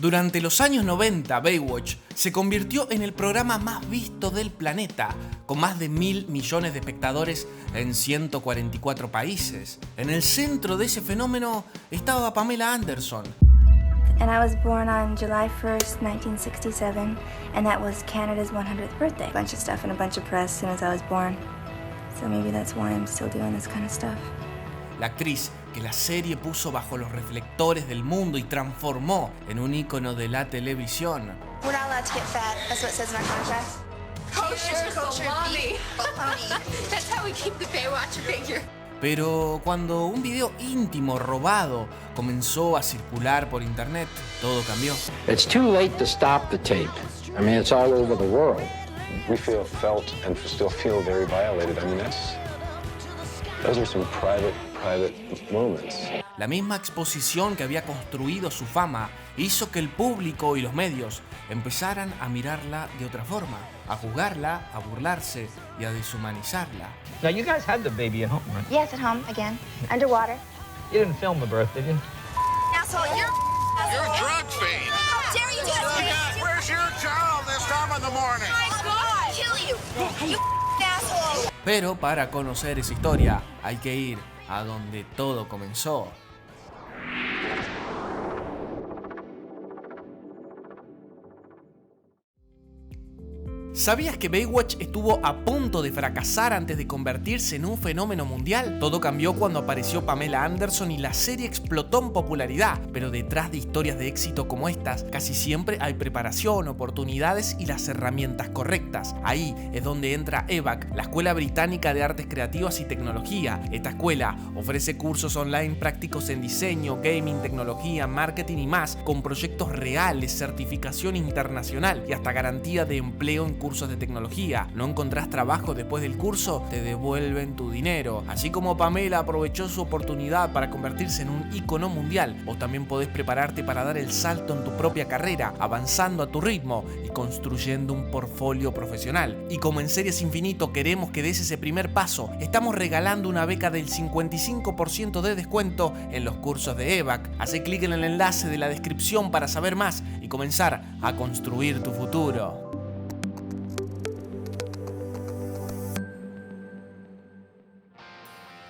Durante los años 90, Baywatch se convirtió en el programa más visto del planeta, con más de 1.000 millones de espectadores en 144 países. En el centro de ese fenómeno estaba Pamela Anderson. And I was born on July 1st, 1967, and that was Canada's 100th birthday. A bunch of stuff and a bunch of press as soon as I was born. So maybe that's why I'm still doing this kind of stuff. La actriz que la serie puso bajo los reflectores del mundo y transformó en un ícono de la televisión. We're not allowed to get fat. That's what it says in our contract. Kosher salami. That's how we keep the Baywatch figure. Pero cuando un video íntimo robado comenzó a circular por internet, todo cambió. It's too late to stop the tape. I mean, it's all over the world. We felt and still feel very violated. I mean, those are some private moments. La misma exposición que había construido su fama hizo que el público y los medios empezaran a mirarla de otra forma, a juzgarla, a burlarse y a deshumanizarla. Now, you guys had the baby at home, right? Yes, at home, again. Underwater. You didn't film the birth, did you? Asshole, you're You're a drug fiend. How dare you touch me? Where's your child this time in the morning? I'll kill you. You asshole. Pero para conocer esa historia hay que ir a donde todo comenzó. ¿Sabías que Baywatch estuvo a punto de fracasar antes de convertirse en un fenómeno mundial? Todo cambió cuando apareció Pamela Anderson y la serie explotó en popularidad, pero detrás de historias de éxito como estas, casi siempre hay preparación, oportunidades y las herramientas correctas. Ahí es donde entra EVAC, la Escuela Británica de Artes Creativas y Tecnología. Esta escuela ofrece cursos online prácticos en diseño, gaming, tecnología, marketing y más, con proyectos reales, certificación internacional y hasta garantía de empleo en cursos de tecnología. ¿No encontrás trabajo después del curso? Te devuelven tu dinero. Así como Pamela aprovechó su oportunidad para convertirse en un ícono mundial, vos también podés prepararte para dar el salto en tu propia carrera, avanzando a tu ritmo y construyendo un portfolio profesional. Y como en Series Infinito queremos que des ese primer paso, estamos regalando una beca del 55% de descuento en los cursos de EVAC. Hacé clic en el enlace de la descripción para saber más y comenzar a construir tu futuro.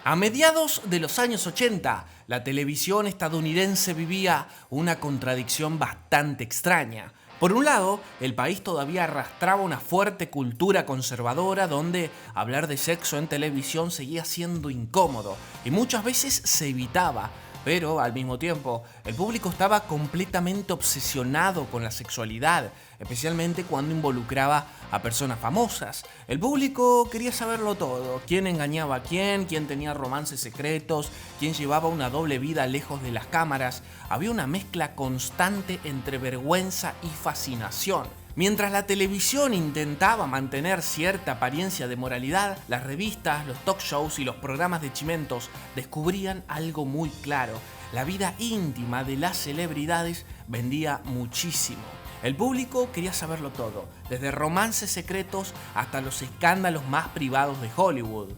A mediados de los años 80, la televisión estadounidense vivía una contradicción bastante extraña. Por un lado, el país todavía arrastraba una fuerte cultura conservadora donde hablar de sexo en televisión seguía siendo incómodo y muchas veces se evitaba. Pero al mismo tiempo, el público estaba completamente obsesionado con la sexualidad, especialmente cuando involucraba a personas famosas. El público quería saberlo todo: quién engañaba a quién tenía romances secretos, quién llevaba una doble vida lejos de las cámaras. Había una mezcla constante entre vergüenza y fascinación. Mientras la televisión intentaba mantener cierta apariencia de moralidad, las revistas, los talk shows y los programas de chimentos descubrían algo muy claro: la vida íntima de las celebridades vendía muchísimo. El público quería saberlo todo, desde romances secretos hasta los escándalos más privados de Hollywood.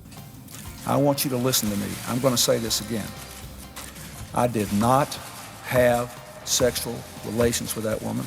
I want you to listen to me. I'm going to say this again. I did not have sexual relations with that woman,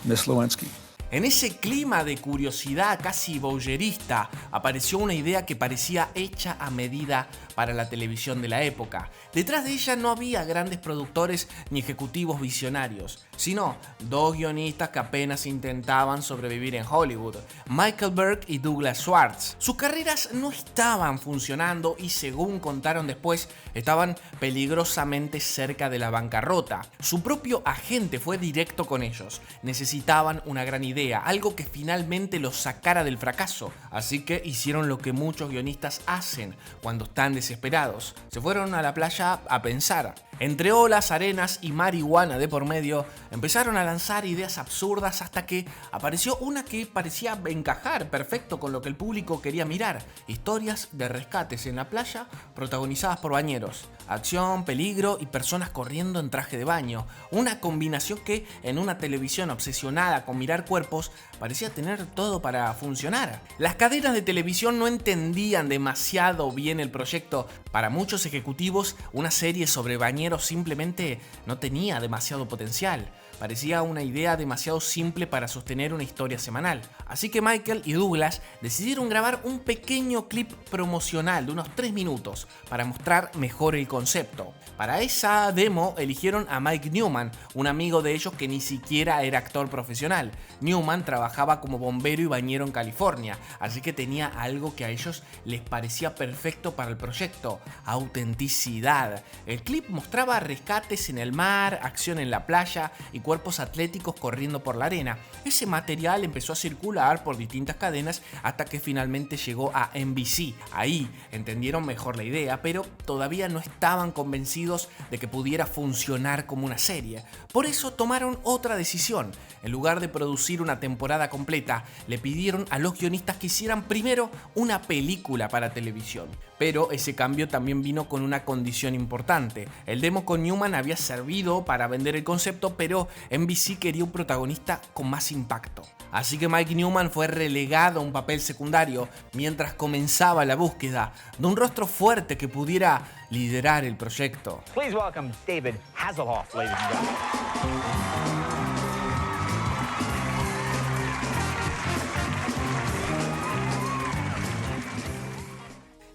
Miss Lewinsky. En ese clima de curiosidad casi voyerista apareció una idea que parecía hecha a medida para la televisión de la época. Detrás de ella no había grandes productores ni ejecutivos visionarios, sino dos guionistas que apenas intentaban sobrevivir en Hollywood: Michael Burke y Douglas Schwartz. Sus carreras no estaban funcionando y, según contaron después, estaban peligrosamente cerca de la bancarrota. Su propio agente fue directo con ellos: necesitaban una gran idea, algo que finalmente los sacara del fracaso. Así que hicieron lo que muchos guionistas hacen cuando están desesperados: se fueron a la playa a pensar. Entre olas, arenas y marihuana de por medio, empezaron a lanzar ideas absurdas hasta que apareció una que parecía encajar perfecto con lo que el público quería mirar: historias de rescates en la playa protagonizadas por bañeros, acción, peligro y personas corriendo en traje de baño. Una combinación que, en una televisión obsesionada con mirar cuerpos, parecía tener todo para funcionar. Las cadenas de televisión no entendían demasiado bien el proyecto. Para muchos ejecutivos, una serie sobre bañeros simplemente no tenía demasiado potencial. parecía una idea demasiado simple para sostener una historia semanal. Así que Michael y Douglas decidieron grabar un pequeño clip promocional de unos 3 minutos para mostrar mejor el concepto. Para esa demo eligieron a Mike Newman, un amigo de ellos que ni siquiera era actor profesional. Newman trabajaba como bombero y bañero en California, así que tenía algo que a ellos les parecía perfecto para el proyecto: autenticidad. El clip mostraba rescates en el mar, acción en la playa y cuerpos atléticos corriendo por la arena. Ese material empezó a circular por distintas cadenas hasta que finalmente llegó a NBC. Ahí entendieron mejor la idea, pero todavía no estaban convencidos de que pudiera funcionar como una serie. Por eso tomaron otra decisión. En lugar de producir una temporada completa, le pidieron a los guionistas que hicieran primero una película para televisión. Pero ese cambio también vino con una condición importante. El demo con Newman había servido para vender el concepto, pero NBC quería un protagonista con más impacto. Así que Mike Newman fue relegado a un papel secundario mientras comenzaba la búsqueda de un rostro fuerte que pudiera liderar el proyecto. Please welcome David Hasselhoff, ladies and gentlemen.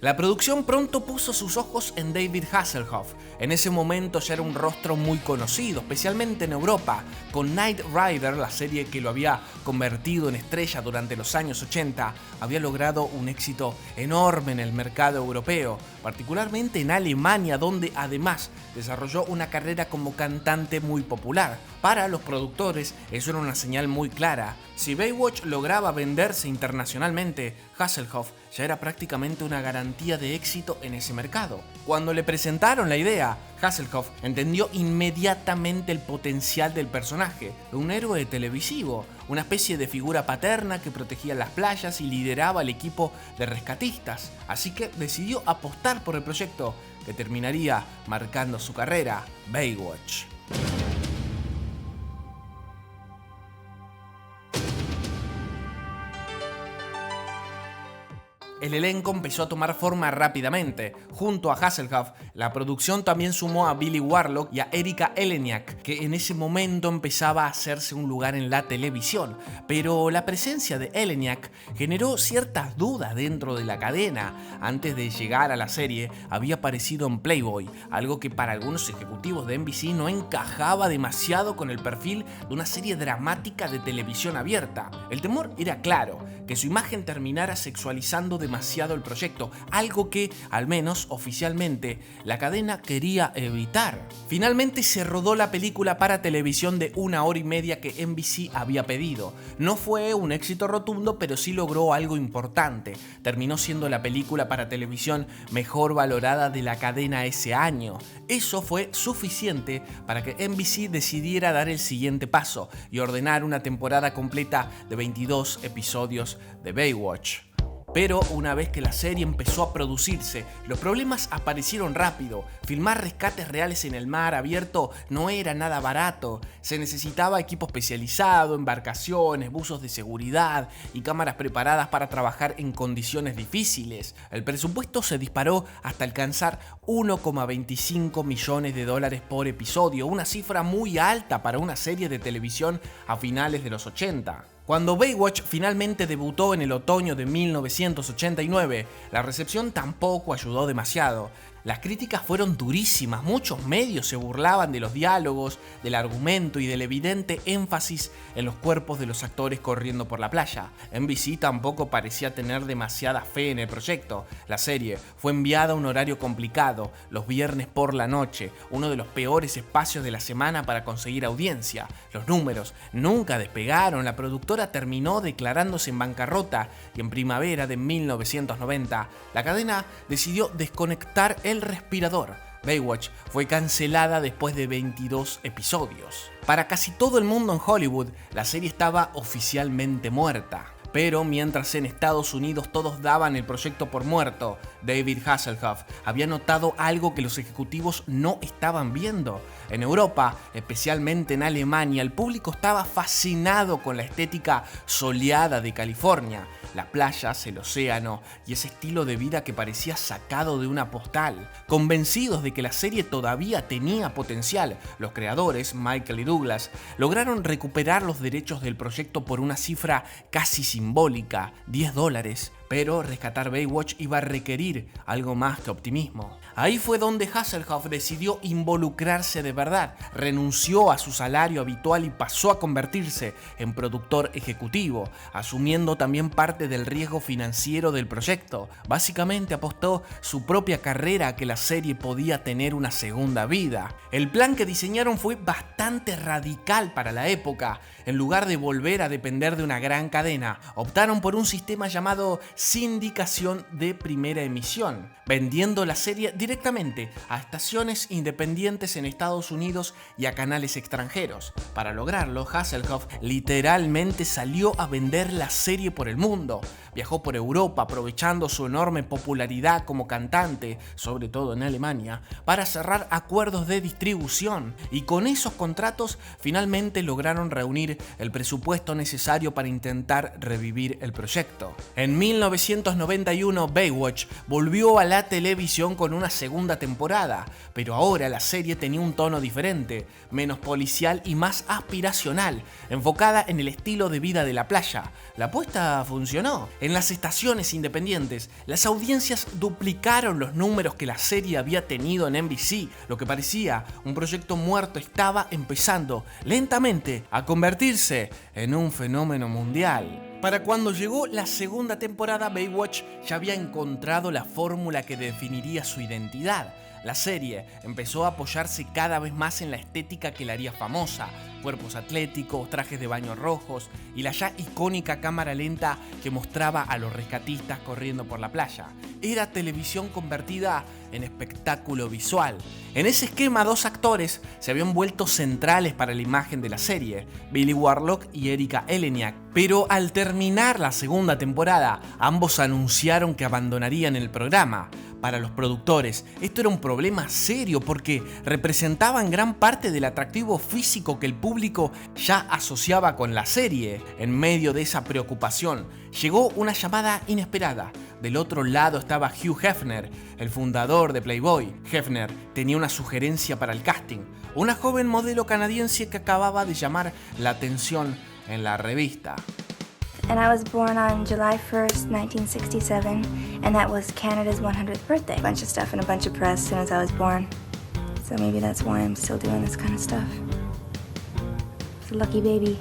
La producción pronto puso sus ojos en David Hasselhoff. En ese momento ya era un rostro muy conocido, especialmente en Europa. Con Knight Rider, la serie que lo había convertido en estrella durante los años 80, había logrado un éxito enorme en el mercado europeo, particularmente en Alemania, donde además desarrolló una carrera como cantante muy popular. Para los productores eso era una señal muy clara. Si Baywatch lograba venderse internacionalmente, Hasselhoff ya era prácticamente una garantía de éxito en ese mercado. Cuando le presentaron la idea, Hasselhoff entendió inmediatamente el potencial del personaje, un héroe televisivo, una especie de figura paterna que protegía las playas y lideraba el equipo de rescatistas. Así que decidió apostar por el proyecto que terminaría marcando su carrera, Baywatch. El elenco empezó a tomar forma rápidamente. Junto a Hasselhoff, la producción también sumó a Billy Warlock y a Erika Eleniak, que en ese momento empezaba a hacerse un lugar en la televisión. Pero la presencia de Eleniak generó ciertas dudas dentro de la cadena. Antes de llegar a la serie, había aparecido en Playboy, algo que para algunos ejecutivos de NBC no encajaba demasiado con el perfil de una serie dramática de televisión abierta. El temor era claro, que su imagen terminara sexualizando demasiado el proyecto, algo que, al menos oficialmente, la cadena quería evitar. Finalmente se rodó la película para televisión de 1 hora y media que NBC había pedido. No fue un éxito rotundo, pero sí logró algo importante. Terminó siendo la película para televisión mejor valorada de la cadena ese año. Eso fue suficiente para que NBC decidiera dar el siguiente paso y ordenar una temporada completa de 22 episodios de Baywatch. Pero una vez que la serie empezó a producirse, los problemas aparecieron rápido. Filmar rescates reales en el mar abierto no era nada barato. Se necesitaba equipo especializado, embarcaciones, buzos de seguridad y cámaras preparadas para trabajar en condiciones difíciles. El presupuesto se disparó hasta alcanzar $1,25 millones por episodio, una cifra muy alta para una serie de televisión a finales de los 80. Cuando Baywatch finalmente debutó en el otoño de 1989, la recepción tampoco ayudó demasiado. Las críticas fueron durísimas, muchos medios se burlaban de los diálogos, del argumento y del evidente énfasis en los cuerpos de los actores corriendo por la playa. NBC tampoco parecía tener demasiada fe en el proyecto. La serie fue enviada a un horario complicado, los viernes por la noche, uno de los peores espacios de la semana para conseguir audiencia. Los números nunca despegaron, la productora terminó declarándose en bancarrota y en primavera de 1990 la cadena decidió desconectar el respirador. Baywatch fue cancelada después de 22 episodios. Para casi todo el mundo en Hollywood, la serie estaba oficialmente muerta. Pero mientras en Estados Unidos todos daban el proyecto por muerto, David Hasselhoff había notado algo que los ejecutivos no estaban viendo. En Europa, especialmente en Alemania, el público estaba fascinado con la estética soleada de California. las playas, el océano y ese estilo de vida que parecía sacado de una postal. Convencidos de que la serie todavía tenía potencial, los creadores, Michael y Douglas, lograron recuperar los derechos del proyecto por una cifra casi simbólica, $10. Pero rescatar Baywatch iba a requerir algo más que optimismo. Ahí fue donde Hasselhoff decidió involucrarse de verdad, renunció a su salario habitual y pasó a convertirse en productor ejecutivo, asumiendo también parte del riesgo financiero del proyecto. Básicamente apostó su propia carrera a que la serie podía tener una segunda vida. El plan que diseñaron fue bastante radical para la época. En lugar de volver a depender de una gran cadena, optaron por un sistema llamado sindicación de primera emisión, vendiendo la serie directamente a estaciones independientes en Estados Unidos y a canales extranjeros. Para lograrlo, Hasselhoff literalmente salió a vender la serie por el mundo. Viajó por Europa aprovechando su enorme popularidad como cantante, sobre todo en Alemania, para cerrar acuerdos de distribución, y con esos contratos finalmente lograron reunir el presupuesto necesario para intentar revivir el proyecto. En 1991, Baywatch volvió a la televisión con una segunda temporada, pero ahora la serie tenía un tono diferente, menos policial y más aspiracional, enfocada en el estilo de vida de la playa. La apuesta funcionó. En las estaciones independientes, las audiencias duplicaron los números que la serie había tenido en NBC. Lo que parecía un proyecto muerto estaba empezando lentamente a convertirse en un fenómeno mundial. Para cuando llegó la segunda temporada, Baywatch ya había encontrado la fórmula que definiría su identidad. La serie empezó a apoyarse cada vez más en la estética que la haría famosa: cuerpos atléticos, trajes de baño rojos y la ya icónica cámara lenta que mostraba a los rescatistas corriendo por la playa. Era televisión convertida en espectáculo visual. En ese esquema, dos actores se habían vuelto centrales para la imagen de la serie: Billy Warlock y Erika Eleniak. Pero al terminar la segunda temporada, ambos anunciaron que abandonarían el programa. Para los productores, esto era un problema serio porque representaban gran parte del atractivo físico que el público ya asociaba con la serie. En medio de esa preocupación, llegó una llamada inesperada. Del otro lado estaba Hugh Hefner, el fundador de Playboy. Hefner tenía una sugerencia para el casting: una joven modelo canadiense que acababa de llamar la atención en la revista. And I was born on July 1st, 1967, and that was Canada's 100th birthday. A bunch of stuff in a bunch of press as soon as I was born. So maybe that's why I'm still doing this kind of stuff. It's a lucky baby.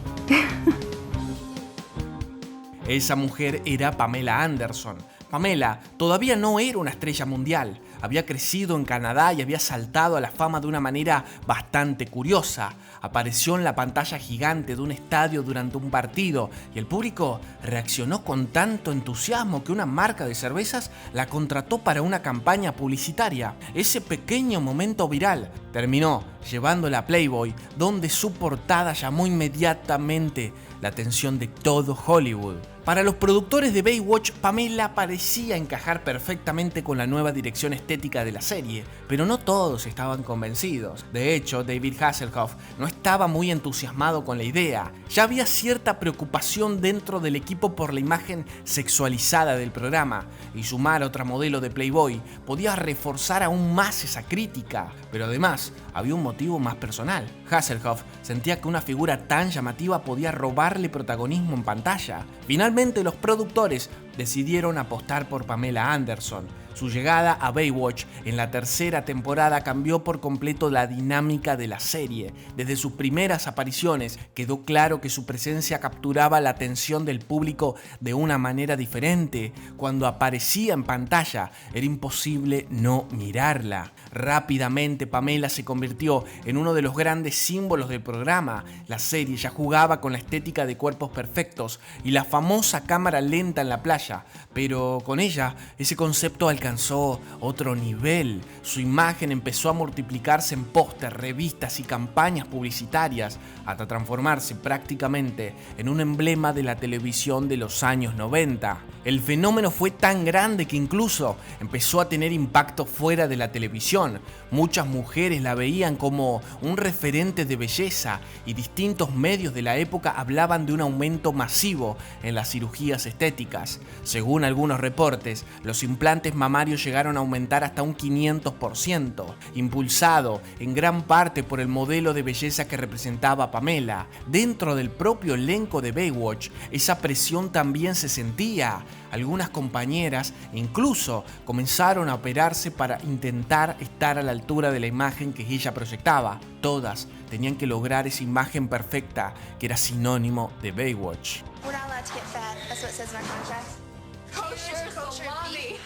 Esa mujer era Pamela Anderson. Pamela todavía no era una estrella mundial. Había crecido en Canadá y había saltado a la fama de una manera bastante curiosa. Apareció en la pantalla gigante de un estadio durante un partido y el público reaccionó con tanto entusiasmo que una marca de cervezas la contrató para una campaña publicitaria. Ese pequeño momento viral terminó llevándola a Playboy, donde su portada llamó inmediatamente la atención de todo Hollywood. Para los productores de Baywatch, Pamela parecía encajar perfectamente con la nueva dirección estética de la serie, pero no todos estaban convencidos. De hecho, David Hasselhoff no estaba muy entusiasmado con la idea. Ya había cierta preocupación dentro del equipo por la imagen sexualizada del programa, y sumar a otra modelo de Playboy podía reforzar aún más esa crítica. Pero además, había un motivo más personal. Hasselhoff sentía que una figura tan llamativa podía robarle protagonismo en pantalla. Finalmente, los productores decidieron apostar por Pamela Anderson. Su llegada a Baywatch en la tercera temporada cambió por completo la dinámica de la serie. Desde sus primeras apariciones quedó claro que su presencia capturaba la atención del público de una manera diferente. Cuando aparecía en pantalla era imposible no mirarla. Rápidamente Pamela se convirtió en uno de los grandes símbolos del programa. La serie ya jugaba con la estética de cuerpos perfectos y la famosa cámara lenta en la playa pantalla, pero con ella ese concepto alcanzó otro nivel. Su imagen empezó a multiplicarse en pósters, revistas y campañas publicitarias hasta transformarse prácticamente en un emblema de la televisión de los años 90. El fenómeno fue tan grande que incluso empezó a tener impacto fuera de la televisión. Muchas mujeres la veían como un referente de belleza y distintos medios de la época hablaban de un aumento masivo en las cirugías estéticas. Según algunos reportes, los implantes mamarios llegaron a aumentar hasta un 500%, impulsado en gran parte por el modelo de belleza que representaba Pamela. Dentro del propio elenco de Baywatch, esa presión también se sentía. Algunas compañeras incluso comenzaron a operarse para intentar estar a la altura de la imagen que ella proyectaba. Todas tenían que lograr esa imagen perfecta que era sinónimo de Baywatch. We're not allowed to get fat. That's what it says in our contract. Kosher salami.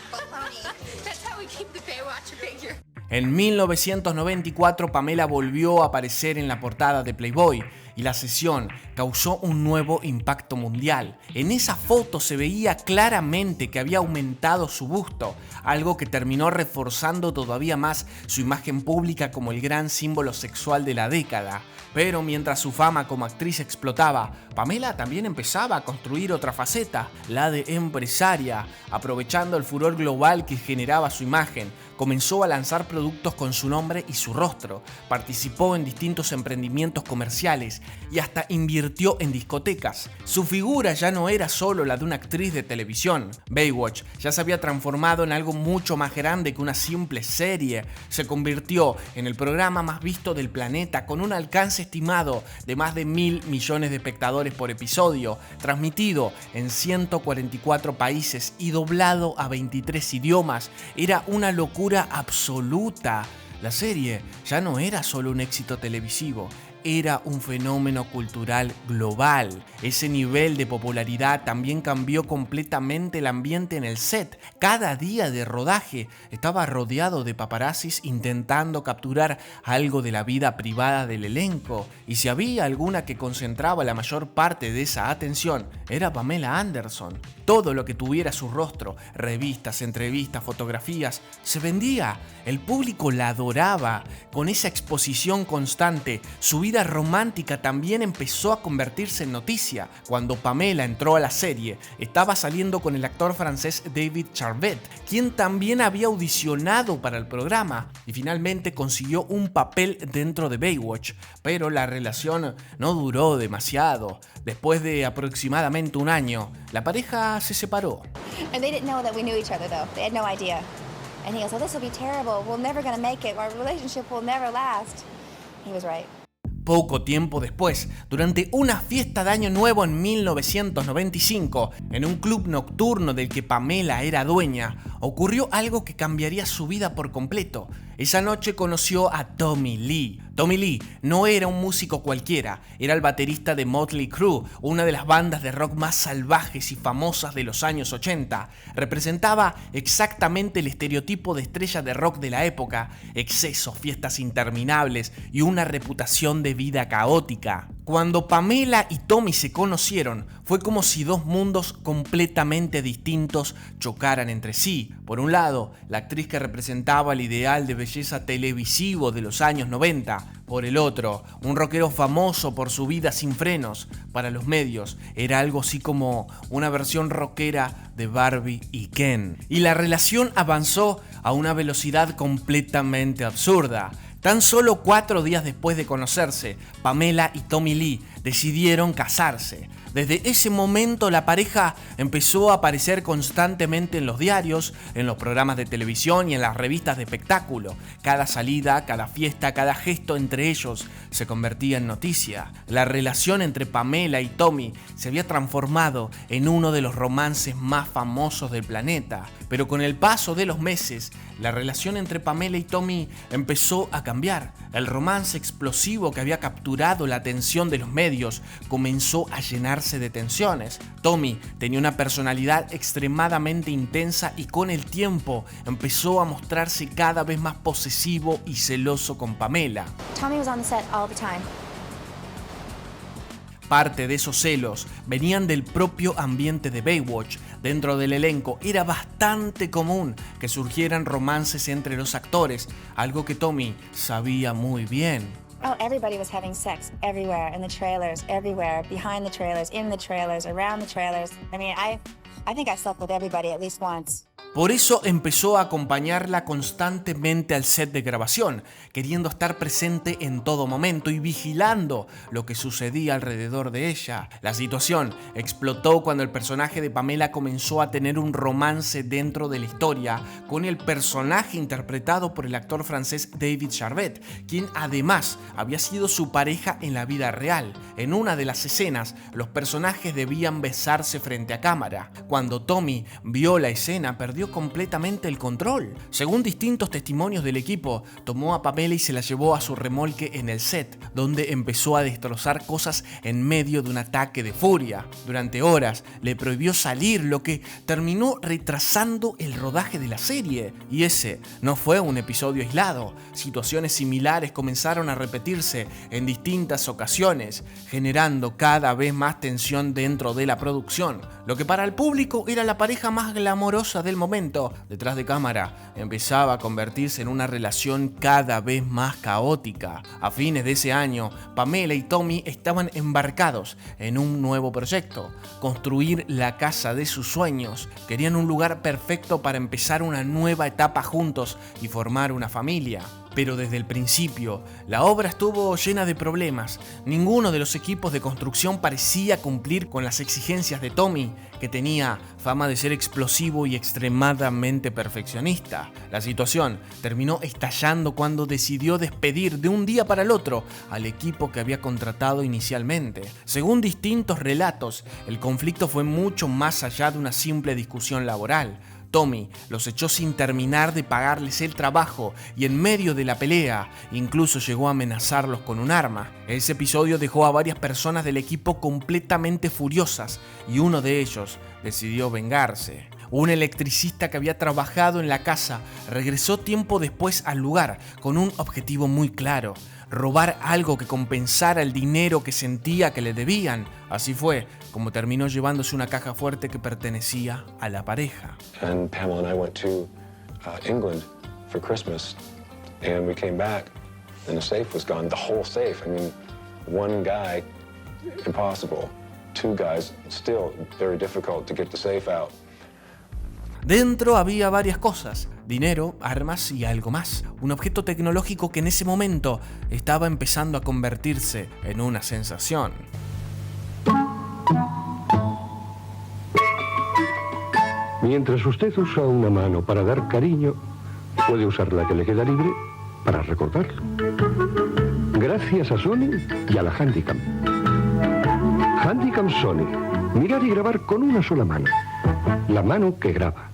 That's how we keep the Baywatch figure. En 1994, Pamela volvió a aparecer en la portada de Playboy y la sesión causó un nuevo impacto mundial. En esa foto se veía claramente que había aumentado su busto, algo que terminó reforzando todavía más su imagen pública como el gran símbolo sexual de la década. Pero mientras su fama como actriz explotaba, Pamela también empezaba a construir otra faceta, la de empresaria. Aprovechando el furor global que generaba su imagen, comenzó a lanzar productos con su nombre y su rostro, participó en distintos emprendimientos comerciales y hasta invirtió en discotecas. Su figura ya no era solo la de una actriz de televisión. Baywatch ya se había transformado en algo mucho más grande que una simple serie. Se convirtió en el programa más visto del planeta, con un alcance estimado de más de 1.000 millones de espectadores por episodio, transmitido en 144 países y doblado a 23 idiomas. Era una locura absoluta. La serie ya no era solo un éxito televisivo, era un fenómeno cultural global. Ese nivel de popularidad también cambió completamente el ambiente en el set. Cada día de rodaje estaba rodeado de paparazzis intentando capturar algo de la vida privada del elenco. Y si había alguna que concentraba la mayor parte de esa atención, era Pamela Anderson. Todo lo que tuviera su rostro, revistas, entrevistas, fotografías, se vendía. El público la adoraba. Con esa exposición constante, su vida romántica también empezó a convertirse en noticia. Cuando Pamela entró a la serie, estaba saliendo con el actor francés David Charvet, quien también había audicionado para el programa y finalmente consiguió un papel dentro de Baywatch. Pero la relación no duró demasiado. Después de aproximadamente un año, la pareja se separó. And they didn't know that we knew each other, though. They had no idea. And he goes, "Oh, this will be terrible. We're never going to make it. Our relationship will never last." He was right. Poco tiempo después, durante una fiesta de Año Nuevo en 1995, en un club nocturno del que Pamela era dueña, ocurrió algo que cambiaría su vida por completo. Esa noche conoció a Tommy Lee. Tommy Lee no era un músico cualquiera, era el baterista de Motley Crue, una de las bandas de rock más salvajes y famosas de los años 80. Representaba exactamente el estereotipo de estrella de rock de la época: excesos, fiestas interminables y una reputación de vida caótica. Cuando Pamela y Tommy se conocieron, fue como si dos mundos completamente distintos chocaran entre sí. Por un lado, la actriz que representaba el ideal de belleza televisivo de los años 90. Por el otro, un rockero famoso por su vida sin frenos. Para los medios, era algo así como una versión rockera de Barbie y Ken. Y la relación avanzó a una velocidad completamente absurda. Tan solo 4 días después de conocerse, Pamela y Tommy Lee decidieron casarse. Desde ese momento la pareja empezó a aparecer constantemente en los diarios, en los programas de televisión y en las revistas de espectáculo. Cada salida, cada fiesta, cada gesto entre ellos se convertía en noticia. La relación entre Pamela y Tommy se había transformado en uno de los romances más famosos del planeta. Pero con el paso de los meses, la relación entre Pamela y Tommy empezó a cambiar. El romance explosivo que había capturado la atención de los medios comenzó a llenarse de tensiones. Tommy tenía una personalidad extremadamente intensa y con el tiempo empezó a mostrarse cada vez más posesivo y celoso con Pamela. Tommy was on the set all the time. Parte de esos celos venían del propio ambiente de Baywatch. Dentro del elenco era bastante común que surgieran romances entre los actores, algo que Tommy sabía muy bien. Oh, everybody was having sex everywhere, in the trailers, everywhere, behind the trailers, in the trailers, around the trailers. I mean, I think I slept with everybody at least once. Por eso empezó a acompañarla constantemente al set de grabación, queriendo estar presente en todo momento y vigilando lo que sucedía alrededor de ella. La situación explotó cuando el personaje de Pamela comenzó a tener un romance dentro de la historia con el personaje interpretado por el actor francés David Charvet, quien además había sido su pareja en la vida real. En una de las escenas, los personajes debían besarse frente a cámara. Cuando Tommy vio la escena, perdió completamente el control. Según distintos testimonios del equipo, tomó a Pamela y se la llevó a su remolque en el set, donde empezó a destrozar cosas en medio de un ataque de furia. Durante horas le prohibió salir, lo que terminó retrasando el rodaje de la serie. Y ese no fue un episodio aislado. Situaciones similares comenzaron a repetirse en distintas ocasiones, generando cada vez más tensión dentro de la producción. Lo que para el público era la pareja más glamorosa del momento, detrás de cámara empezaba a convertirse en una relación cada vez más caótica. A fines de ese año, Pamela y Tommy estaban embarcados en un nuevo proyecto: construir la casa de sus sueños. Querían un lugar perfecto para empezar una nueva etapa juntos y formar una familia. Pero desde el principio, la obra estuvo llena de problemas. Ninguno de los equipos de construcción parecía cumplir con las exigencias de Tommy, que tenía fama de ser explosivo y extremadamente perfeccionista. La situación terminó estallando cuando decidió despedir de un día para el otro al equipo que había contratado inicialmente. Según distintos relatos, el conflicto fue mucho más allá de una simple discusión laboral. Tommy los echó sin terminar de pagarles el trabajo y en medio de la pelea incluso llegó a amenazarlos con un arma. Ese episodio dejó a varias personas del equipo completamente furiosas y uno de ellos decidió vengarse. Un electricista que había trabajado en la casa regresó tiempo después al lugar con un objetivo muy claro: robar algo que compensara el dinero que sentía que le debían. Así fue como terminó llevándose una caja fuerte que pertenecía a la pareja. And Pamela and I went to England for Christmas, and we came back, and the safe was gone. The whole safe. I mean, one guy, impossible. Two guys, still very difficult to get the safe out. Dentro había varias cosas: dinero, armas y algo más. Un objeto tecnológico que en ese momento estaba empezando a convertirse en una sensación. Mientras usted usa una mano para dar cariño, puede usar la que le queda libre para recordarlo. Gracias a Sony y a la Handycam. Handycam Sony. Mirar y grabar con una sola mano. La mano que graba.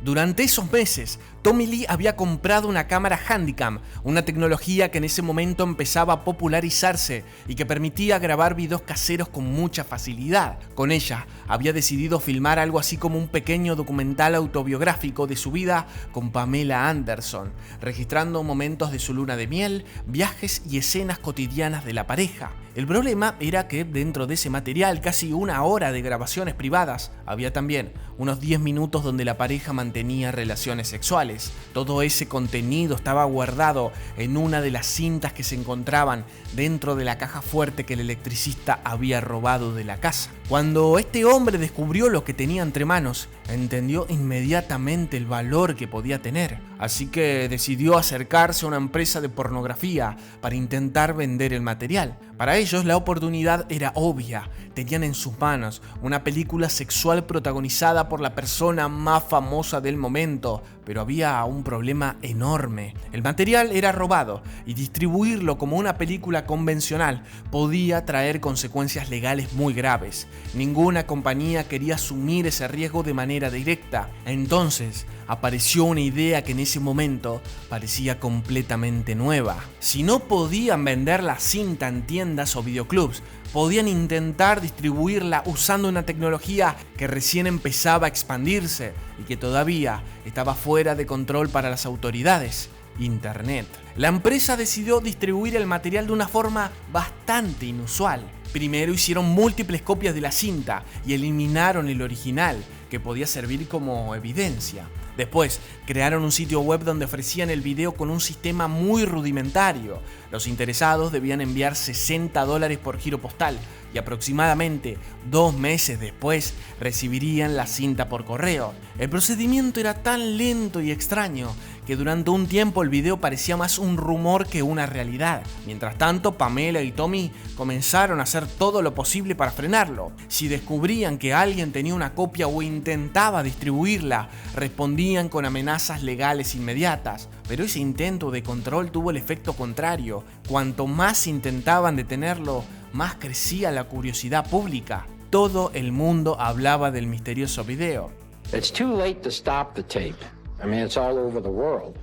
Durante esos meses, Tommy Lee había comprado una cámara Handycam, una tecnología que en ese momento empezaba a popularizarse y que permitía grabar videos caseros con mucha facilidad. Con ella, había decidido filmar algo así como un pequeño documental autobiográfico de su vida con Pamela Anderson, registrando momentos de su luna de miel, viajes y escenas cotidianas de la pareja. El problema era que dentro de ese material, casi una hora de grabaciones privadas, había también unos 10 minutos donde la pareja mantenía relaciones sexuales. Todo ese contenido estaba guardado en una de las cintas que se encontraban dentro de la caja fuerte que el electricista había robado de la casa. Cuando este hombre descubrió lo que tenía entre manos, entendió inmediatamente el valor que podía tener. Así que decidió acercarse a una empresa de pornografía para intentar vender el material. Para ellos la oportunidad era obvia. Tenían en sus manos una película sexual protagonizada por la persona más famosa del momento, pero había un problema enorme. El material era robado y distribuirlo como una película convencional podía traer consecuencias legales muy graves. Ninguna compañía quería asumir ese riesgo de manera directa. Entonces apareció una idea que en ese momento parecía completamente nueva. Si no podían vender la cinta en tiendas o videoclubs, podían intentar distribuirla usando una tecnología que recién empezaba a expandirse y que todavía estaba fuera de control para las autoridades. Internet. La empresa decidió distribuir el material de una forma bastante inusual. Primero hicieron múltiples copias de la cinta y eliminaron el original, que podía servir como evidencia. Después, crearon un sitio web donde ofrecían el video con un sistema muy rudimentario. Los interesados debían enviar $60 por giro postal y aproximadamente 2 meses después recibirían la cinta por correo. El procedimiento era tan lento y extraño que durante un tiempo el video parecía más un rumor que una realidad. Mientras tanto, Pamela y Tommy comenzaron a hacer todo lo posible para frenarlo. Si descubrían que alguien tenía una copia o intentaba distribuirla, respondían con amenazas legales inmediatas. Pero ese intento de control tuvo el efecto contrario. Cuanto más intentaban detenerlo, más crecía la curiosidad pública. Todo el mundo hablaba del misterioso video. It's too late to stop the tape. I mean, it's all over the world.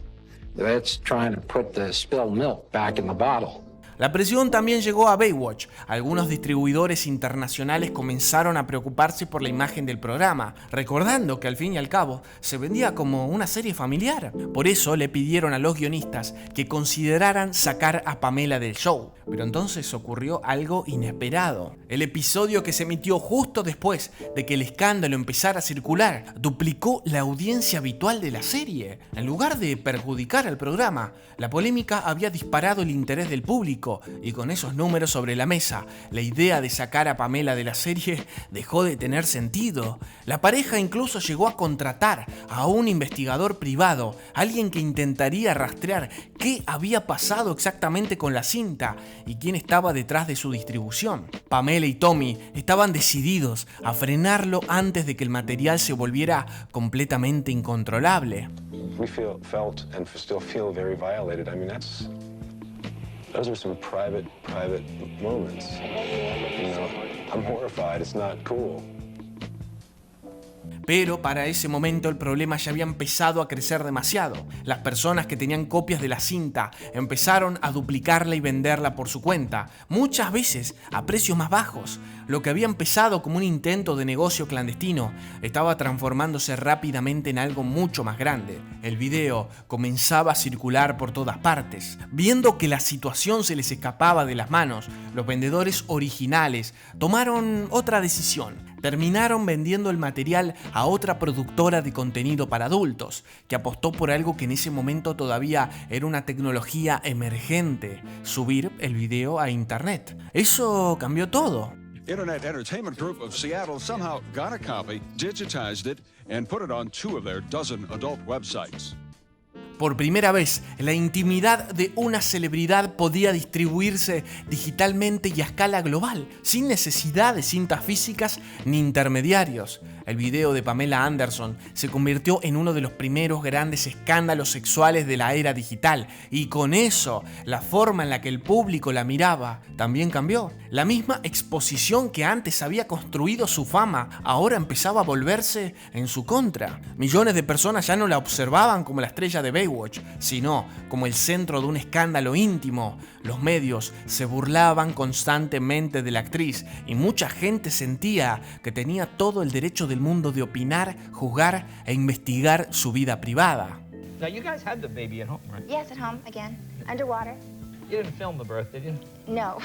That's trying to put the spilled milk back in the bottle. La presión también llegó a Baywatch. Algunos distribuidores internacionales comenzaron a preocuparse por la imagen del programa, recordando que al fin y al cabo se vendía como una serie familiar. Por eso le pidieron a los guionistas que consideraran sacar a Pamela del show. Pero entonces ocurrió algo inesperado. El episodio que se emitió justo después de que el escándalo empezara a circular duplicó la audiencia habitual de la serie. En lugar de perjudicar al programa, la polémica había disparado el interés del público. Y con esos números sobre la mesa, la idea de sacar a Pamela de la serie dejó de tener sentido. La pareja incluso llegó a contratar a un investigador privado, alguien que intentaría rastrear qué había pasado exactamente con la cinta y quién estaba detrás de su distribución. Pamela y Tommy estaban decididos a frenarlo antes de que el material se volviera completamente incontrolable. We felt and still feel very violated. I mean, those are some private moments. You know, I'm horrified. It's not cool. Pero para ese momento el problema ya había empezado a crecer demasiado. Las personas que tenían copias de la cinta empezaron a duplicarla y venderla por su cuenta, muchas veces a precios más bajos. Lo que había empezado como un intento de negocio clandestino estaba transformándose rápidamente en algo mucho más grande. El video comenzaba a circular por todas partes. Viendo que la situación se les escapaba de las manos, los vendedores originales tomaron otra decisión. Terminaron vendiendo el material a otra productora de contenido para adultos, que apostó por algo que en ese momento todavía era una tecnología emergente: subir el video a internet. Eso cambió todo. Internet Entertainment Group of Seattle somehow got a copy, digitized it, and put it on 2 of their dozen adult websites. Por primera vez, la intimidad de una celebridad podía distribuirse digitalmente y a escala global, sin necesidad de cintas físicas ni intermediarios. El video de Pamela Anderson se convirtió en uno de los primeros grandes escándalos sexuales de la era digital, y con eso, la forma en la que el público la miraba también cambió. La misma exposición que antes había construido su fama, ahora empezaba a volverse en su contra. Millones de personas ya no la observaban como la estrella de Baywatch, sino como el centro de un escándalo íntimo. Los medios se burlaban constantemente de la actriz y mucha gente sentía que tenía todo el derecho del mundo de opinar, juzgar e investigar su vida privada. Now, you guys had the baby at home, right? Yes, at home, again. Underwater. You didn't film the birth, did you? No.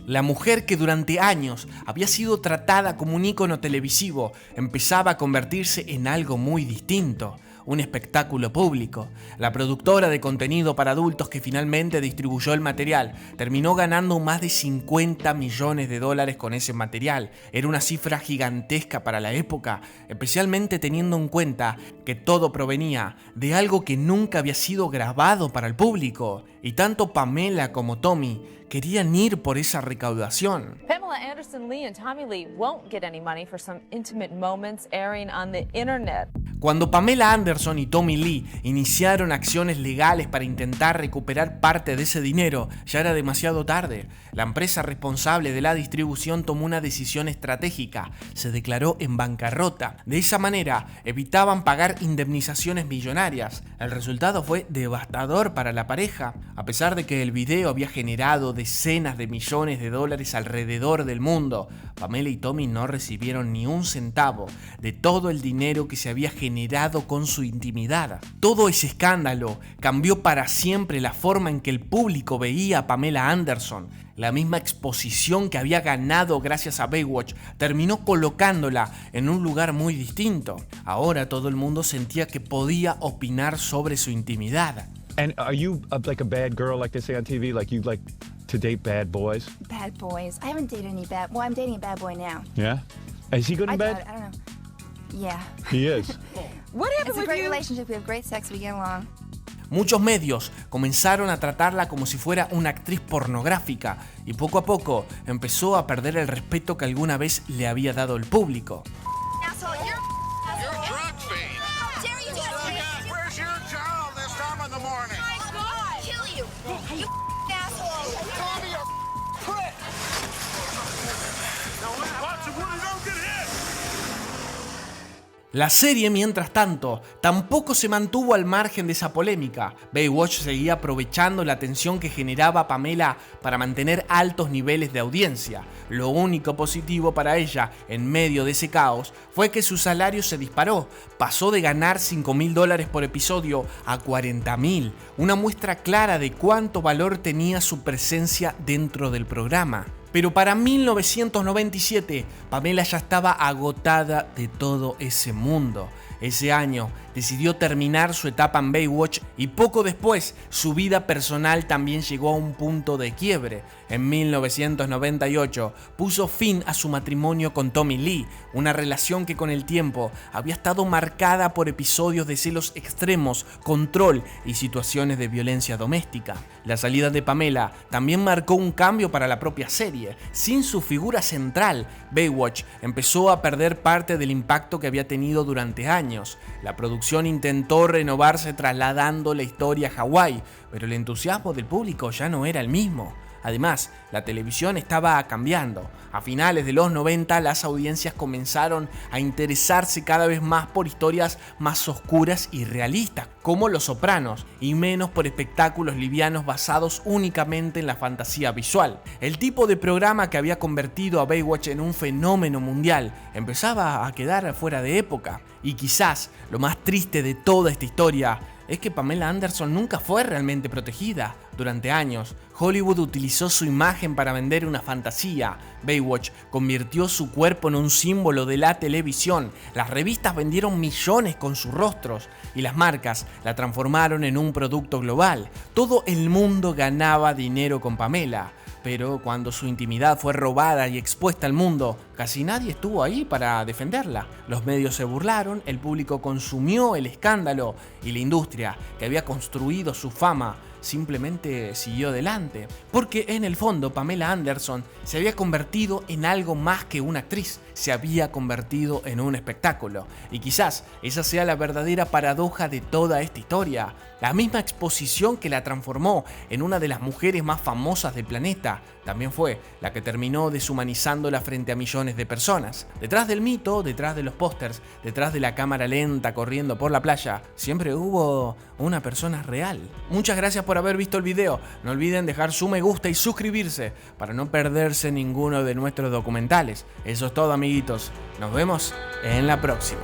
La mujer que durante años había sido tratada como un ícono televisivo empezaba a convertirse en algo muy distinto. Un espectáculo público. La productora de contenido para adultos que finalmente distribuyó el material terminó ganando más de $50 millones con ese material. Era una cifra gigantesca para la época, especialmente teniendo en cuenta que todo provenía de algo que nunca había sido grabado para el público. Y tanto Pamela como Tommy querían ir por esa recaudación. Pamela Anderson Lee and Tommy Lee won't get any money for some intimate moments airing on the internet. Cuando Pamela Anderson y Tommy Lee iniciaron acciones legales para intentar recuperar parte de ese dinero, ya era demasiado tarde. La empresa responsable de la distribución tomó una decisión estratégica: se declaró en bancarrota. De esa manera evitaban pagar indemnizaciones millonarias. El resultado fue devastador para la pareja. A pesar de que el video había generado decenas de millones de dólares alrededor del mundo, Pamela y Tommy no recibieron ni un centavo de todo el dinero que se había generado generado con su intimidad. Todo ese escándalo cambió para siempre la forma en que el público veía a Pamela Anderson. La misma exposición que había ganado gracias a Baywatch terminó colocándola en un lugar muy distinto. Ahora todo el mundo sentía que podía opinar sobre su intimidad. And are you like a bad girl, like they say on TV? Like you like to date bad boys? Bad boys. I haven't dated any bad. Well, I'm dating a bad boy now. Yeah? Is he good in bed? I don't know. Yeah. He is. What happened It's a with great you? relationship. We have great sex. We get along. Muchos medios comenzaron a tratarla como si fuera una actriz pornográfica y poco a poco empezó a perder el respeto que alguna vez le había dado el público. You're a drug fiend. How dare you touch me? Where's your job this time in the morning? I'll kill you. You asshole. Tommy, you prick. Now, watch it when you don't get hit. La serie, mientras tanto, tampoco se mantuvo al margen de esa polémica. Baywatch seguía aprovechando la atención que generaba Pamela para mantener altos niveles de audiencia. Lo único positivo para ella, en medio de ese caos, fue que su salario se disparó. Pasó de ganar $5.000 por episodio a $40.000, una muestra clara de cuánto valor tenía su presencia dentro del programa. Pero para 1997, Pamela ya estaba agotada de todo ese mundo. Ese año decidió terminar su etapa en Baywatch y poco después su vida personal también llegó a un punto de quiebre. En 1998 puso fin a su matrimonio con Tommy Lee, una relación que con el tiempo había estado marcada por episodios de celos extremos, control y situaciones de violencia doméstica. La salida de Pamela también marcó un cambio para la propia serie. Sin su figura central, Baywatch empezó a perder parte del impacto que había tenido durante años. La producción intentó renovarse trasladando la historia a Hawái, pero el entusiasmo del público ya no era el mismo. Además, la televisión estaba cambiando. A finales de los 90, las audiencias comenzaron a interesarse cada vez más por historias más oscuras y realistas, como Los Sopranos, y menos por espectáculos livianos basados únicamente en la fantasía visual. El tipo de programa que había convertido a Baywatch en un fenómeno mundial empezaba a quedar fuera de época. Y quizás lo más triste de toda esta historia es que Pamela Anderson nunca fue realmente protegida. Durante años, Hollywood utilizó su imagen para vender una fantasía. Baywatch convirtió su cuerpo en un símbolo de la televisión. Las revistas vendieron millones con sus rostros y las marcas la transformaron en un producto global. Todo el mundo ganaba dinero con Pamela. Pero cuando su intimidad fue robada y expuesta al mundo, casi nadie estuvo ahí para defenderla. Los medios se burlaron, el público consumió el escándalo y la industria, que había construido su fama, simplemente siguió adelante. Porque en el fondo Pamela Anderson se había convertido en algo más que una actriz, se había convertido en un espectáculo. Y quizás esa sea la verdadera paradoja de toda esta historia. La misma exposición que la transformó en una de las mujeres más famosas del planeta también fue la que terminó deshumanizándola frente a millones de personas. Detrás del mito, detrás de los pósters, detrás de la cámara lenta corriendo por la playa, siempre hubo una persona real. Muchas gracias por haber visto el video. No olviden dejar su me gusta y suscribirse para no perderse ninguno de nuestros documentales. Eso es todo, amiguitos. Nos vemos en la próxima.